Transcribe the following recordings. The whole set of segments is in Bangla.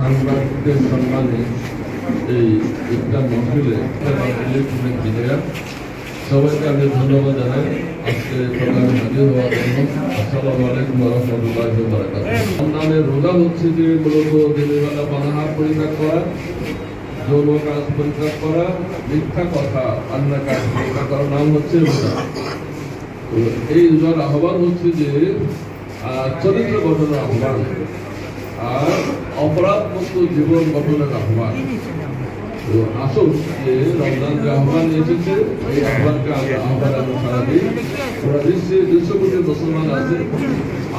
সাংবাদিকদের সম্মানে এই ইফতার মাহফিলে ইলেকট্রনিক মিডিয়া সবাইকে আমি ধন্যবাদ জানাই আজকে প্রোগ্রামে হাজির হওয়ার জন্য। আসসালামু আলাইকুম ওয়া রাহমাতুল্লাহি ওয়া বারাকাতুহু। রমজানের রোজা হচ্ছে যে মূলত দিনের বেলা পানাহার পরিত্যাগ করা, যৌন কাজ পরিত্যাগ করা, মিথ্যা কথা অন্য কাজ পরিত্যাগ করার নাম হচ্ছে রোজা। তো এই রোজার আহ্বান হচ্ছে যে চরিত্র গঠনের আহ্বান আর অপরাধ মুক্ত জীবন গঠনের আহ্বান। তো আসুন যে রমজান যে আহ্বান এসেছে এই আহ্বানকে আমরা সারা দিই। পুরো বিশ্বে 200 কোটি মুসলমান আছে,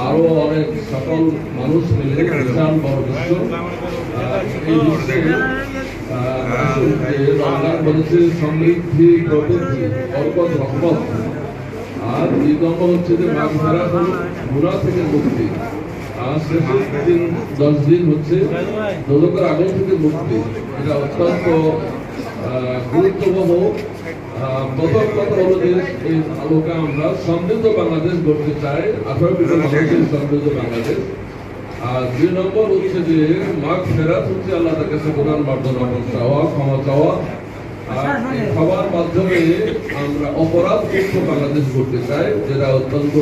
আরো অনেক সকল মানুষ মিলে বিশাল বড় বিশ্ব। এই বিশ্বে রমজান বলেছে সমৃদ্ধি, প্রবৃদ্ধি, বরকত, রহমত। আর 2 নম্বর হচ্ছে যে মাগফিরাত হলো গুনাহ থেকে মুক্তি। আর শেষের 10 দিন হচ্ছে দোজখের আগুন থেকে মুক্তি। এটা অত্যন্ত গুরুত্বপূর্ণ। প্রথম কথা হলো যে এই আলোকে আমরা সমৃদ্ধ বাংলাদেশ গড়তে চাই, 18 কোটি মানুষের সমৃদ্ধ বাংলাদেশ। আর 2 নম্বর হচ্ছে যে মাগফিরাত হচ্ছে আল্লাহর কাছে গুনাহ মার্জনা চাওয়া, ক্ষমা চাওয়া। আর খাবার মাধ্যমে আমরা অপরাধ মুক্ত বাংলাদেশ গড়তে চাই, যেটা অত্যন্ত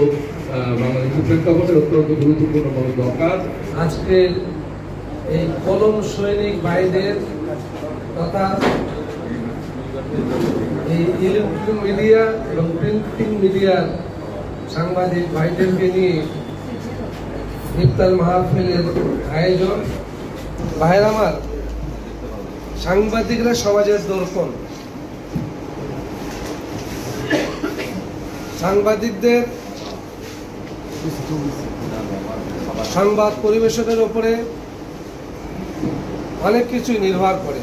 বাংলাদেশের প্রেক্ষাপটে অত্যন্ত গুরুত্বপূর্ণ বড় দরকার। আজকে এই কলম সৈনিক ভাইদের তথা এই ইলেকট্রনিক মিডিয়া এবং প্রিন্টিং মিডিয়ার সাংবাদিক ভাইদেরকে নিয়ে ইফতার মাহফিলের আয়োজন। ভাইয়ের আমার, সাংবাদিকরা সমাজের দর্পণ। সাংবাদিকদের সংবাদ পরিবেশনের উপরে অনেক কিছুই নির্ভর করে।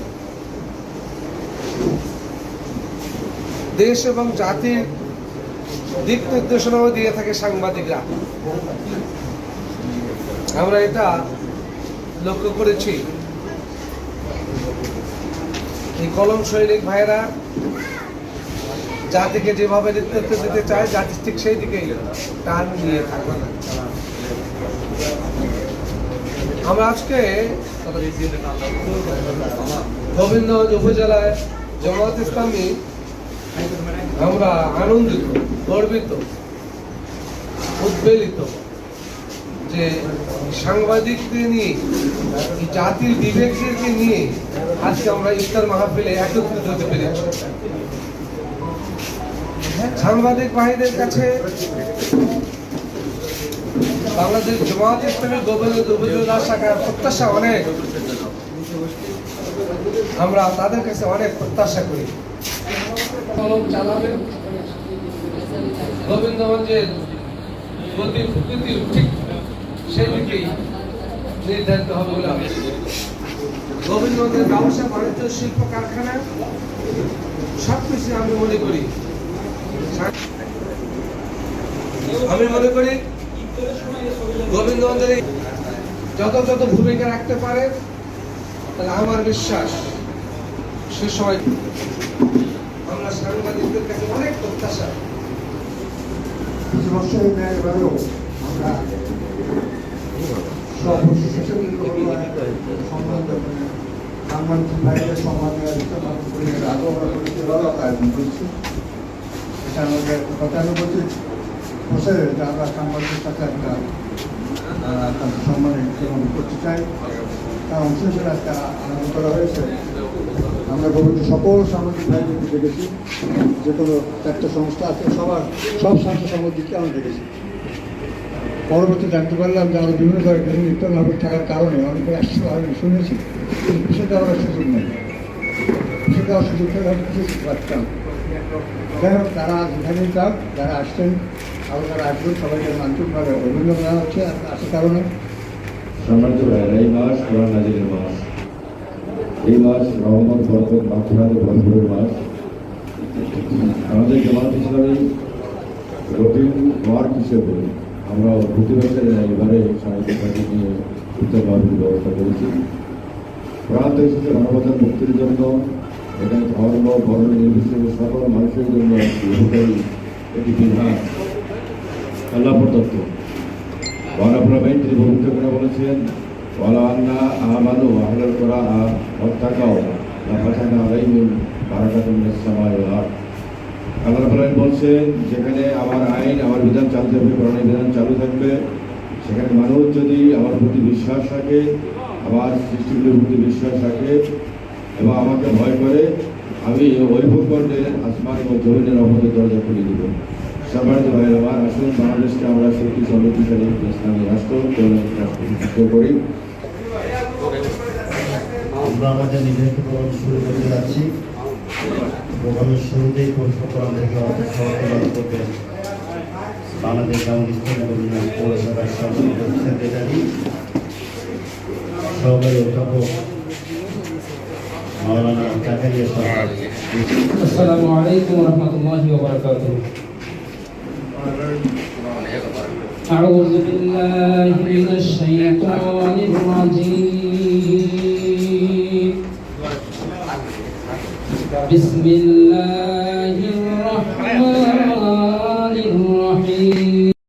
দেশ এবং জাতির দিক নির্দেশনাও দিয়ে থাকে সাংবাদিকরা। আমরা এটা লক্ষ্য করেছি। এই কলম সৈনিক ভাইয়েরা জাতিকে যেভাবে নেতৃত্ব দিতে চায়, জাতি ঠিক সেই দিকেই টান নিয়ে থাকবে। আমরা আজকে গোবিন্দগঞ্জ উপজেলায় জামাত ইসলামী আমরা আনন্দিত, গর্বিত, উদ্বেলিত যে সাংবাদিকদের নিয়ে, জাতির বিবেকদেরকে নিয়ে আজকে আমরা ইফতার মাহফিলে একত্রিত হতে পেরেছি। সাংবাদিক ভাইদের কাছে বাংলাদেশ জামাত ইসলামী গোবিন্দগঞ্জ উপজেলা শাখার প্রত্যাশা অনেক। আমরা তাদের কাছে অনেক প্রত্যাশা করি। কলম চালাবেন, গোবিন্দগঞ্জের গতি প্রকৃতি ঠিক সেই দিকেই নির্ধারিত হবে বলে আমি গোবিন্দগঞ্জের ব্যবসা বাণিজ্য শিল্প কারখানা সবকিছু আমি মনে করি গোবিন্দগঞ্জের যত ভূমিকা রাখতে পারে, তাহলে আমার বিশ্বাস সে সময় আমরা সাংবাদিকদের কাছে অনেক প্রত্যাশা। এবারেও আমরা সাংবাদিক ভাইদের সম্মানে আয়োজন করছি। এটা আমাদের 95 বছরের যে আমরা সাংবাদিকের সাথে একটা সম্মানে করতে চাই, তার অংশ হিসেবে একটা আনন্দ করা হয়েছে। আমরা গোবিন্দ সকল সাংবাদিক ভাইদেরকে দেখেছি, যে কোনো 4টা সংস্থা আছে, সব সংস্থা সাংবাদিককে আমরা দেখেছি। পরবর্তী জানতে পারলাম যে আমরা বিভিন্ন জায়গায় ইফতার মাহফিল থাকার কারণে অনেকে আসছে, আমি শুনেছি, কিন্তু পিছিয়ে দেওয়ার সুযোগ নেই। পিছিয়ে দেওয়ার সুযোগ থেকে আমি কিছু পাচ্তাম। যাই হোক, তারা যেখানেই যাক, যারা আসছেন আরও যারা আসবেন সবাইকে আন্তরিকভাবে অভিনন্দন জানা হচ্ছে আসার কারণে। সম্মানিত ভাইয়েরা, এই মাস কোরআন নাজিলের মাস, এই মাস রহমত, বরকত, মাগফিরাত, ভরপুরের মাস। আমাদের জামাত ইসলামী রবিন ওয়ার্ক হিসেবে আমরা প্রতি বছর এবারে সাহিত্য পার্টি নিয়ে ইফতার মাহফিল ব্যবস্থা করেছি। প্রান্ত এসেছে মানবতার মুক্তির জন্য। এখানে ধর্ম, বর্ণ নির্বিশেষে সকল মানুষের জন্য একটি বিধান আল্লাহ প্রদত্ত। মহান আপনারা তিনি ভূমিকা করে বলেছেন ولو أن آمنوا وأهل القرى واتقوا لفتحنا عليهم بركة من السماء والأرض। আল্লাহ রাব্বুল আলামিন বলছেন, যেখানে আমার আইন, আমার বিধান চালু থাকবে, কোরআনের বিধান চালু থাকবে, সেখানে মানুষ যদি আমার প্রতি বিশ্বাস রাখে, আমার সৃষ্টিগুলোর প্রতি বিশ্বাস রাখে এবং আমাকে ভয় করে, আমি ওই ভূখণ্ডের আসমান এবং জমিনের রহমতের দরজা খুলে দেব। সম্মানিত ভাইয়ের আমার, আসুন বাংলাদেশকে আমরা সত্যি সমৃদ্ধিশালী ইসলামী রাষ্ট্র প্রতিষ্ঠা করি। আমরা আমাদের নির্ধারিত প্রোগ্রাম শুরু করতে যাচ্ছি। প্রোগ্রামের শুরুতেই প্রোগ্রাম থেকে সভাপতি করবেন বাংলাদেশ জামাত ইসলামী পৌরসভার সেক্রেটারি সহকারী অধ্যাপক মাওলানা জাকারিয়া সাহেব। আসসালামু আলাইকুম ওয়া রাহমাতুল্লাহি ওয়া বারাকাতুহু। أعوذ بالله من الشيطان الرجيم. بسم الله الرحمن